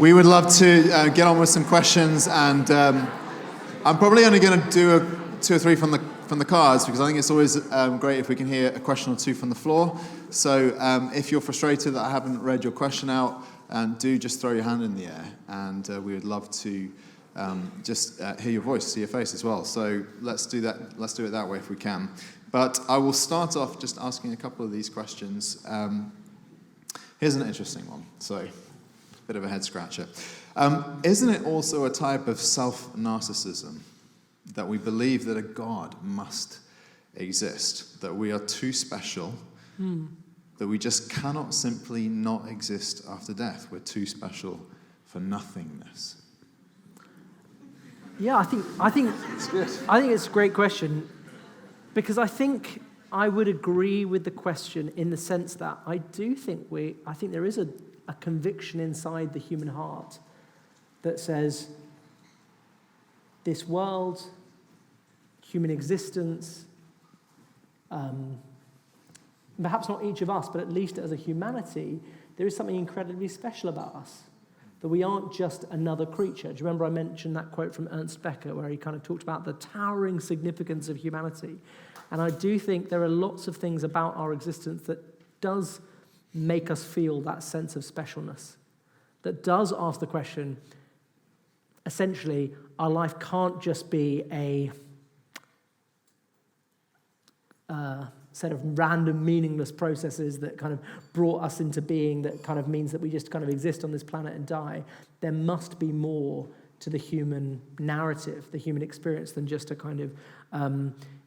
We would love to get on with some questions, and I'm probably only going to do two or three from the cards, because I think it's always great if we can hear a question or two from the floor. So if you're frustrated that I haven't read your question out, do just throw your hand in the air, and we would love to just hear your voice, see your face as well. So let's do that. Let's do it that way if we can. But I will start off just asking a couple of these questions. Here's an interesting one. So, bit of a head scratcher. Isn't it also a type of self-narcissism that we believe that a God must exist, that we are too special, that we just cannot simply not exist after death? We're too special for nothingness. Yeah, I think It's good. I think it's a great question, because I think I would agree with the question in the sense that I think there is a conviction inside the human heart that says this world, human existence, perhaps not each of us, but at least as a humanity, there is something incredibly special about us, that we aren't just another creature. Do you remember I mentioned that quote from Ernst Becker where he kind of talked about the towering significance of humanity? And I do think there are lots of things about our existence that does make us feel that sense of specialness, that does ask the question, essentially, our life can't just be a set of random, meaningless processes that kind of brought us into being that kind of means that we just kind of exist on this planet and die. There must be more to the human narrative, the human experience, than just a kind of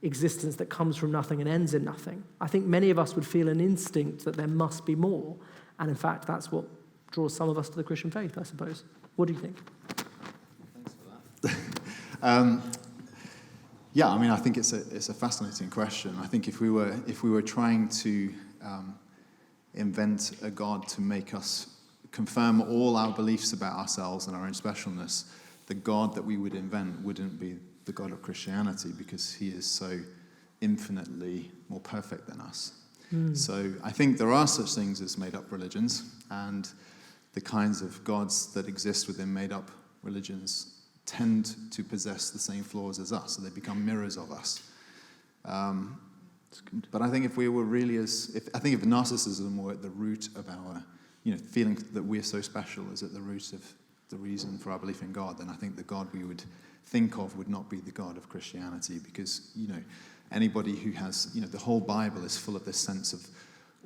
existence that comes from nothing and ends in nothing. I think many of us would feel an instinct that there must be more. And in fact, that's what draws some of us to the Christian faith, I suppose. What do you think? Thanks for that. Yeah, I mean, I think it's a fascinating question. I think if we were trying to invent a God to make us confirm all our beliefs about ourselves and our own specialness, the God that we would invent wouldn't be the God of Christianity, because he is so infinitely more perfect than us. So I think there are such things as made-up religions, and the kinds of gods that exist within made-up religions tend to possess the same flaws as us, so they become mirrors of us. But I think if we were really if narcissism were at the root of our, feeling that we're so special is at the root of the reason for our belief in God, then I think the God we would think of would not be the God of Christianity, because, anybody who has, the whole Bible is full of this sense of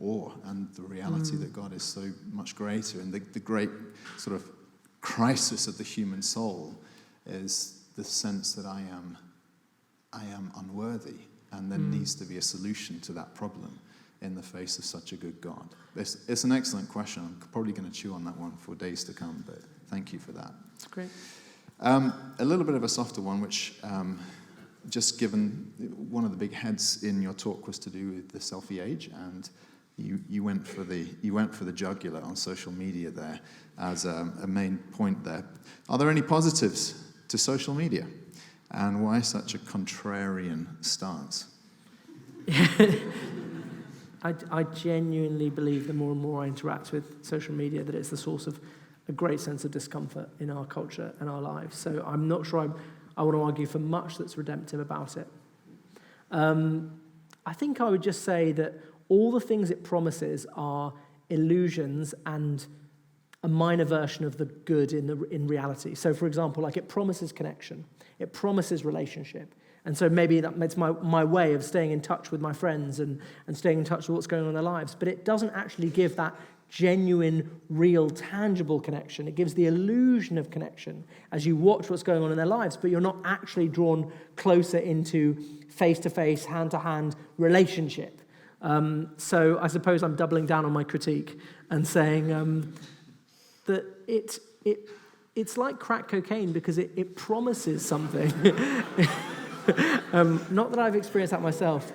awe and the reality that God is so much greater, and the great sort of crisis of the human soul is the sense that I am unworthy, and there needs to be a solution to that problem in the face of such a good God. It's an excellent question. I'm probably going to chew on that one for days to come, but thank you for that. That's great. A little bit of a softer one, which just given one of the big heads in your talk was to do with the selfie age, and you went for the jugular on social media there as a main point there. Are there any positives to social media, and why such a contrarian stance? I genuinely believe the more and more I interact with social media that it's the source of a great sense of discomfort in our culture and our lives. So I'm not sure I want to argue for much that's redemptive about it. I think I would just say that all the things it promises are illusions and a minor version of the good in reality. So, for example, like it promises connection, it promises relationship, and so maybe that's my way of staying in touch with my friends and staying in touch with what's going on in their lives. But it doesn't actually give that genuine, real, tangible connection. It gives the illusion of connection as you watch what's going on in their lives, but you're not actually drawn closer into face-to-face, hand-to-hand relationship. So I suppose I'm doubling down on my critique and saying that it's like crack cocaine because it promises something. Not that I've experienced that myself,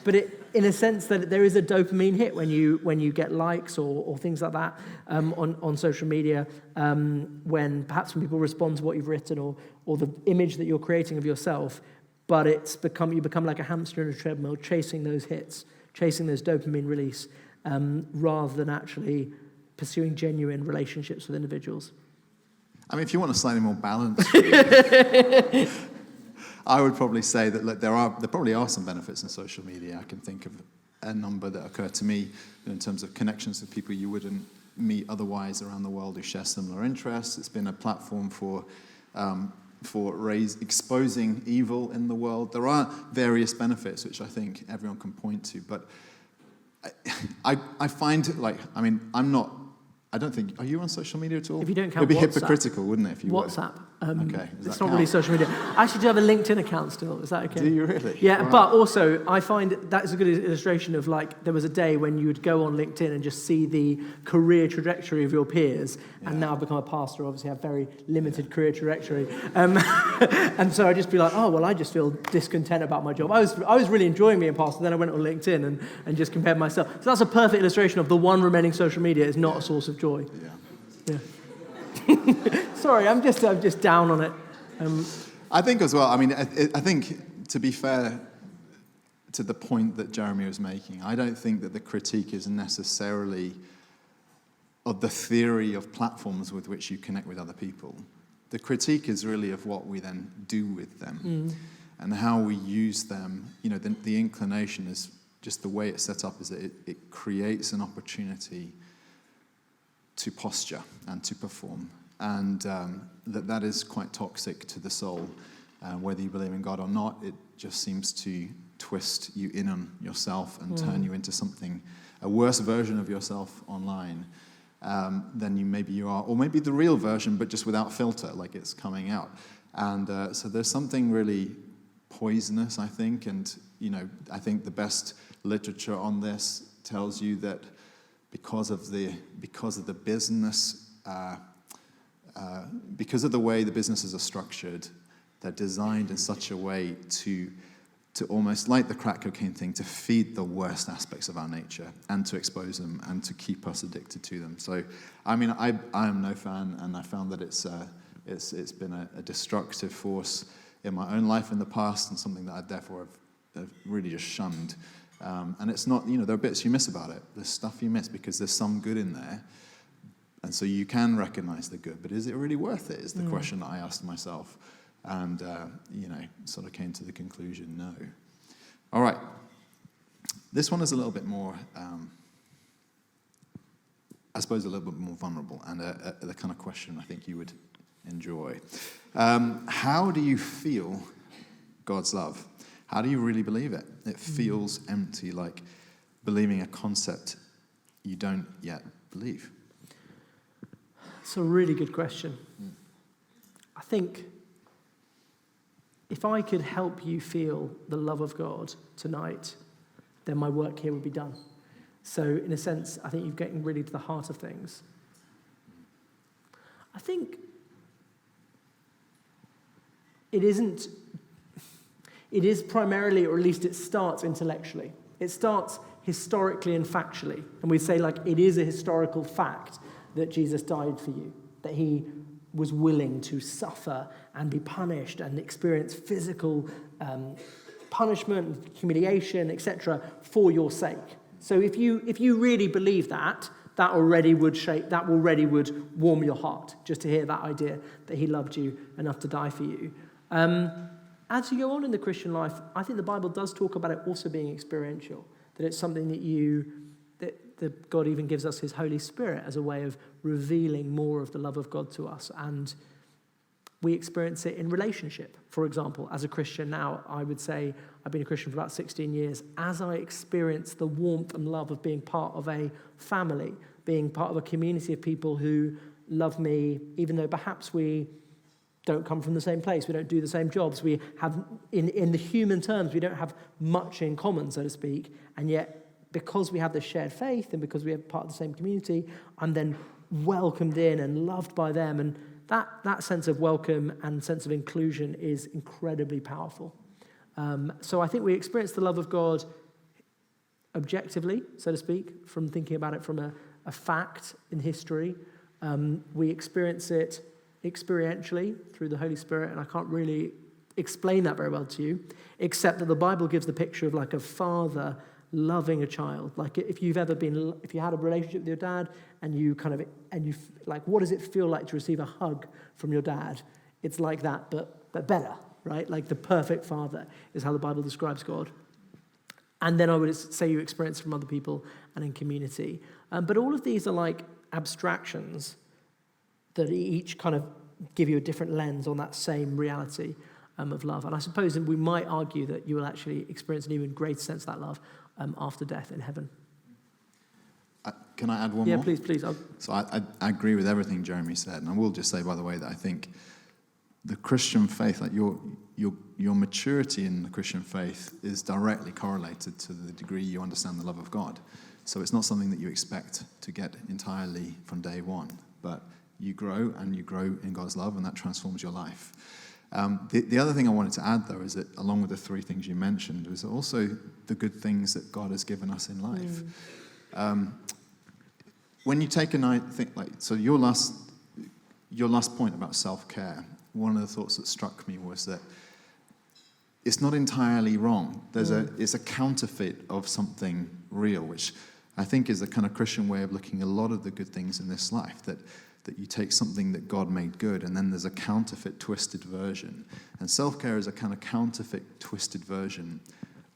but in a sense that there is a dopamine hit when you get likes or things like that on social media, when people respond to what you've written or the image that you're creating of yourself, but you become like a hamster in a treadmill, chasing those hits, chasing those dopamine release, rather than actually pursuing genuine relationships with individuals. I mean, if you want a slightly more balanced I would probably say that look, there probably are some benefits in social media. I can think of a number that occur to me in terms of connections with people you wouldn't meet otherwise around the world who share similar interests. It's been a platform for exposing evil in the world. There are various benefits which I think everyone can point to, but I find, I don't think, are you on social media at all? If you don't count It'd be WhatsApp, hypocritical, wouldn't it, if you WhatsApp. Okay. It's not really social media. I actually do have a LinkedIn account still. Is that okay? Do you really? Yeah, Wow. But also I find that's a good illustration of there was a day when you would go on LinkedIn and just see the career trajectory of your peers. And now I've become a pastor, obviously I have very limited career trajectory. And so I'd just be like, oh, well, I just feel discontent about my job. I was really enjoying being a pastor. Then I went on LinkedIn and just compared myself. So that's a perfect illustration of the one remaining social media is not a source of joy. Yeah. Sorry, I'm just down on it. I think as well, I think to be fair to the point that Jeremy was making, I don't think that the critique is necessarily of the theory of platforms with which you connect with other people. The critique is really of what we then do with them and how we use them. The inclination is just the way it's set up is that it creates an opportunity to posture and to perform, and that is quite toxic to the soul. Whether you believe in God or not, it just seems to twist you in on yourself and turn you into a worse version of yourself online than you are, or maybe the real version, but just without filter, like it's coming out. And so there's something really poisonous, I think, and I think the best literature on this tells you that because of the business, because of the way the businesses are structured, they're designed in such a way to almost like the crack cocaine thing, to feed the worst aspects of our nature and to expose them and to keep us addicted to them. So, I am no fan, and I found that it's been a destructive force in my own life in the past, and something that I therefore have really just shunned. And it's not, there are bits you miss about it. There's stuff you miss because there's some good in there. And so you can recognize the good, but is it really worth it is the question that I asked myself. And, sort of came to the conclusion, no. All right. This one is a little bit more, I suppose a little bit more vulnerable, and the kind of question I think you would enjoy. How do you feel God's love? How do you really believe it? It feels empty, like believing a concept you don't yet believe. It's a really good question. I think if I could help you feel the love of God tonight, then my work here would be done. So in a sense, I think you're getting really to the heart of things. I think it is primarily, or at least it starts intellectually. It starts historically and factually. And we say it is a historical fact that Jesus died for you, that he was willing to suffer and be punished and experience physical punishment, humiliation, etc., for your sake. So if you really believe that already would warm your heart, just to hear that idea that he loved you enough to die for you. As you go on in the Christian life, I think the Bible does talk about it also being experiential, that it's something that God even gives us his Holy Spirit as a way of revealing more of the love of God to us. And we experience it in relationship. For example, as a Christian now, I would say I've been a Christian for about 16 years. As I experience the warmth and love of being part of a family, being part of a community of people who love me, even though perhaps we don't come from the same place, we don't do the same jobs, we have, in the human terms, we don't have much in common, so to speak, and yet because we have this shared faith and because we are part of the same community, I'm then welcomed in and loved by them, and that sense of welcome and sense of inclusion is incredibly powerful. So I think we experience the love of God objectively, so to speak, from thinking about it from a fact in history. We experience it experientially through the Holy Spirit, and I can't really explain that very well to you, except that the Bible gives the picture of a father loving a child. Like if you had a relationship with your dad and you like, what does it feel like to receive a hug from your dad? It's like that, but better, right? Like the perfect father is how the Bible describes God. And then I would say you experience from other people and in community. But all of these are like abstractions that each kind of give you a different lens on that same reality of love. And I suppose that we might argue that you will actually experience an even greater sense of that love after death in heaven. Can I add one more? Yeah, please. So I agree with everything Jeremy said. And I will just say, by the way, that I think the Christian faith, like your maturity in the Christian faith is directly correlated to the degree you understand the love of God. So it's not something that you expect to get entirely from day one, but you grow and you grow in God's love, and that transforms your life. The other thing I wanted to add, though, is that along with the three things you mentioned, was also the good things that God has given us in life. When you take a night, think like, so your last point about self-care, one of the thoughts that struck me was that it's not entirely wrong. It's a counterfeit of something real, which I think is a kind of Christian way of looking at a lot of the good things in this life, that you take something that God made good, and then there's a counterfeit, twisted version. And self-care is a kind of counterfeit, twisted version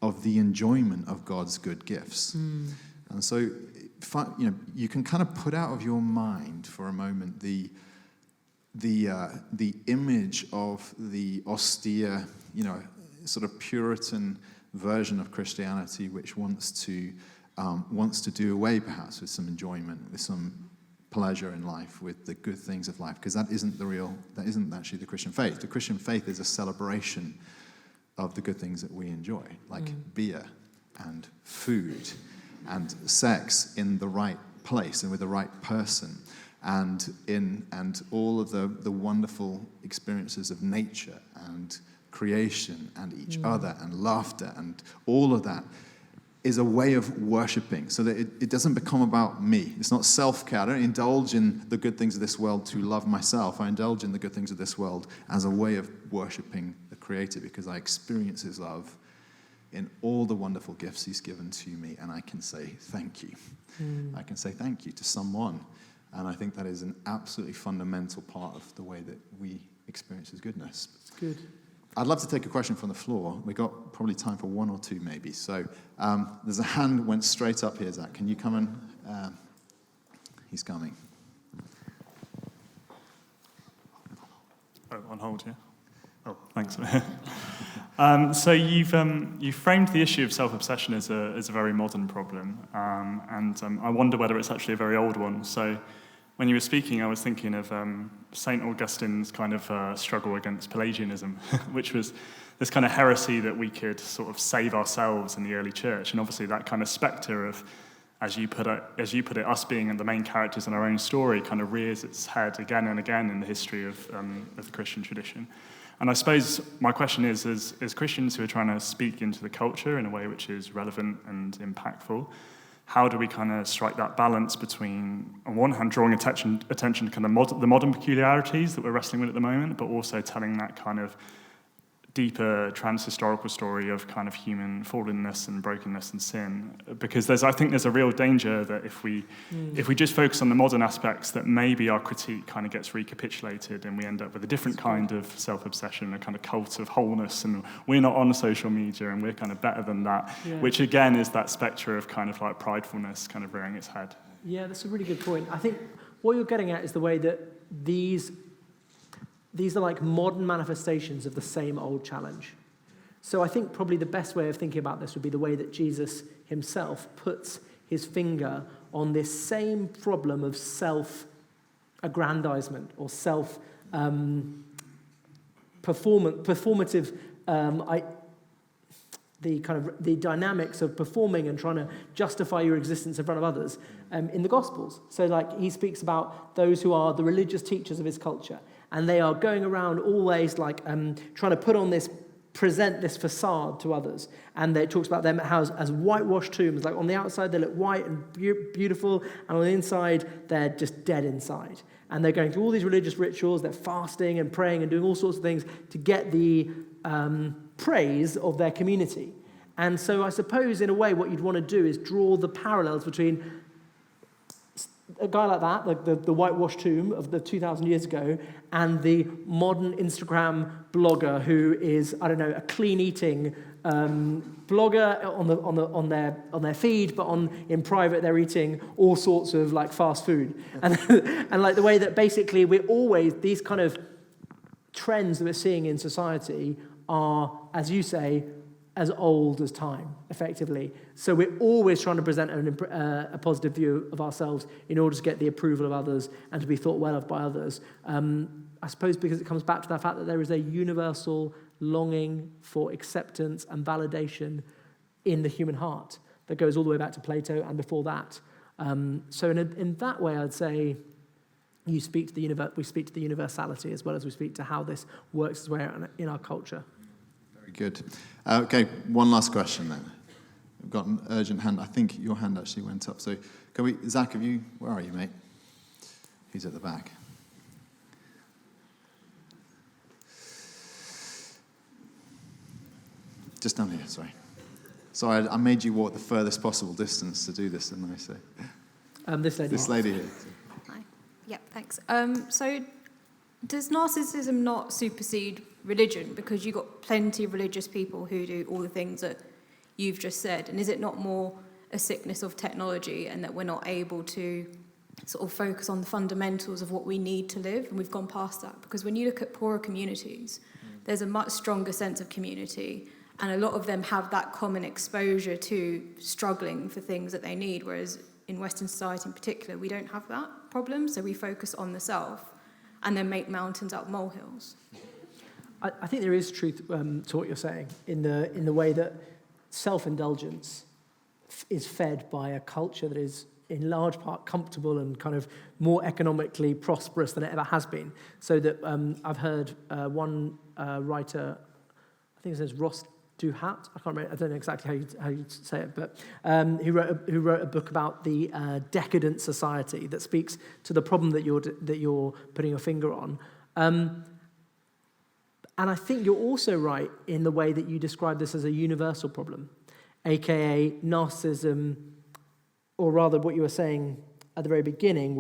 of the enjoyment of God's good gifts. And so, you can kind of put out of your mind for a moment the image of the austere, sort of Puritan version of Christianity, which wants to do away, perhaps, with some enjoyment, with some pleasure in life, with the good things of life, because that isn't actually the Christian faith. The Christian faith is a celebration of the good things that we enjoy, like beer and food and sex in the right place and with the right person, and all of the wonderful experiences of nature and creation and each other and laughter, and all of that is a way of worshiping, so that it doesn't become about me. It's not self-care. I don't indulge in the good things of this world to love myself. I indulge in the good things of this world as a way of worshiping the Creator, because I experience His love in all the wonderful gifts He's given to me, and I can say thank you. I can say thank you to someone, and I think that is an absolutely fundamental part of the way that we experience His goodness. It's good. I'd love to take a question from the floor. We've got probably time for one or two, maybe. So there's a hand went straight up here, Zach. Can you come and... he's coming. Oh, on hold, yeah? Oh, thanks. So you've framed the issue of self-obsession as a very modern problem, and I wonder whether it's actually a very old one. So when you were speaking, I was thinking of St. Augustine's kind of struggle against Pelagianism, which was this kind of heresy that we could sort of save ourselves in the early church. And obviously that kind of spectre of, as you put it, us being the main characters in our own story kind of rears its head again and again in the history of the Christian tradition. And I suppose my question is, as Christians who are trying to speak into the culture in a way which is relevant and impactful, how do we kind of strike that balance between, on one hand, drawing attention to kind of the modern peculiarities that we're wrestling with at the moment, but also telling that kind of deeper trans-historical story of kind of human fallenness and brokenness and sin? Because I think there's a real danger that if we just focus on the modern aspects, that maybe our critique kind of gets recapitulated and we end up with a different kind of self-obsession, a kind of cult of wholeness, and we're not on social media and we're kind of better than that, which again is that spectre of kind of like pridefulness kind of rearing its head. Yeah, that's a really good point. I think what you're getting at is the way that these are like modern manifestations of the same old challenge. So I think probably the best way of thinking about this would be the way that Jesus himself puts his finger on this same problem of self-aggrandizement or performative, the dynamics of performing and trying to justify your existence in front of others in the Gospels. So like he speaks about those who are the religious teachers of his culture, and they are going around always like trying to present this facade to others. And it talks about them as whitewashed tombs. Like on the outside they look white and beautiful, and on the inside they're just dead inside. And they're going through all these religious rituals, they're fasting and praying and doing all sorts of things to get the praise of their community. And so I suppose, in a way, what you'd want to do is draw the parallels between a guy like that, the whitewashed tomb of the 2,000 years ago, and the modern Instagram blogger who is, I don't know, a clean eating blogger on their feed, but in private they're eating all sorts of like fast food, and like the way that basically we're always these kind of trends that we're seeing in society are, as you say, as old as time, effectively. So we're always trying to present a positive view of ourselves in order to get the approval of others and to be thought well of by others. I suppose because it comes back to the fact that there is a universal longing for acceptance and validation in the human heart that goes all the way back to Plato and before that. So in that way, I'd say we speak to the universality as well as we speak to how this works its way out in our culture. Very good. Okay, one last question then. We've got an urgent hand. I think your hand actually went up. So can we, Zach, where are you, mate? He's at the back. Just down here, sorry. Sorry, I made you walk the furthest possible distance to do this, didn't I? So, This lady here. Hi. Yeah, thanks. So does narcissism not supersede religion? Because you've got plenty of religious people who do all the things that you've just said. And is it not more a sickness of technology and that we're not able to sort of focus on the fundamentals of what we need to live? And we've gone past that. Because when you look at poorer communities, there's a much stronger sense of community. And a lot of them have that common exposure to struggling for things that they need, whereas in Western society in particular, we don't have that problem, so we focus on the self and then make mountains out of molehills. I think there is truth to what you're saying in the way that self-indulgence is fed by a culture that is in large part comfortable and kind of more economically prosperous than it ever has been. So that I've heard one writer, I think his name is Ross Duhat, I can't remember, I don't know exactly how you say it, but who wrote a book about the decadent society that speaks to the problem that you're putting your finger on. And I think you're also right in the way that you describe this as a universal problem, aka narcissism, or rather what you were saying at the very beginning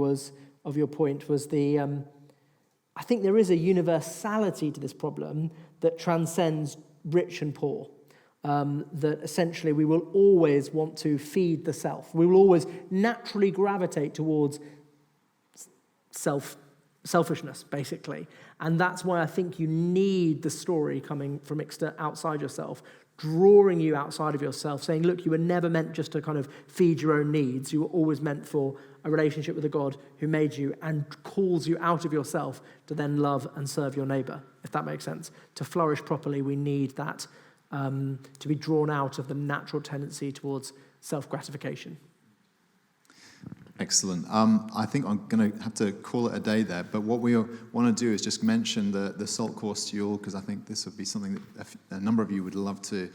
of your point was I think there is a universality to this problem that transcends rich and poor, that essentially we will always want to feed the self. We will always naturally gravitate towards selfishness, basically. And that's why I think you need the story coming from outside yourself, drawing you outside of yourself, saying, look, you were never meant just to kind of feed your own needs. You were always meant for a relationship with a God who made you and calls you out of yourself to then love and serve your neighbor, if that makes sense. To flourish properly, we need that to be drawn out of the natural tendency towards self-gratification. Excellent. I think I'm going to have to call it a day there, but what we want to do is just mention the SALT course to you all, because I think this would be something that a number of you would love to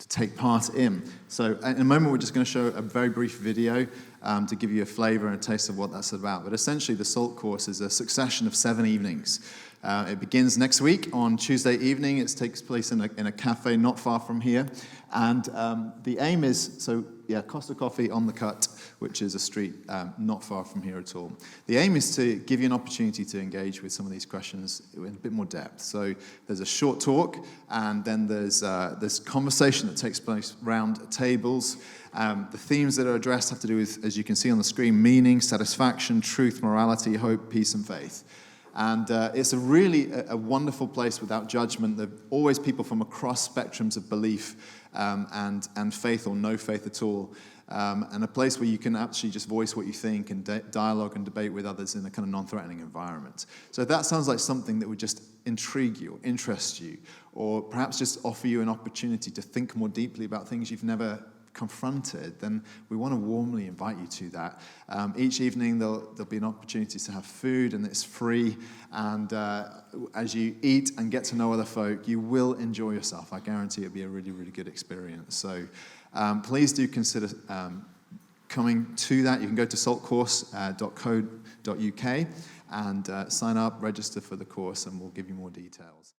take part in. So in a moment, we're just going to show a very brief video to give you a flavor and a taste of what that's about. But essentially, the SALT course is a succession of 7 evenings. It begins next week on Tuesday evening. It takes place in a cafe not far from here. And the aim is, Costa Coffee on the Cut, which is a street not far from here at all. The aim is to give you an opportunity to engage with some of these questions in a bit more depth. So there's a short talk, and then there's this conversation that takes place around tables. The themes that are addressed have to do with, as you can see on the screen, meaning, satisfaction, truth, morality, hope, peace, and faith. And it's a wonderful place without judgment. There are always people from across spectrums of belief and faith or no faith at all. And a place where you can actually just voice what you think and dialogue and debate with others in a kind of non-threatening environment. So if that sounds like something that would just intrigue you or interest you, or perhaps just offer you an opportunity to think more deeply about things you've never confronted, then we want to warmly invite you to that. Each evening there'll be an opportunity to have food, and it's free, and as you eat and get to know other folk, you will enjoy yourself. I guarantee it'll be a really, really good experience. So please do consider coming to that. You can go to saltcourse.co.uk and sign up, register for the course, and we'll give you more details.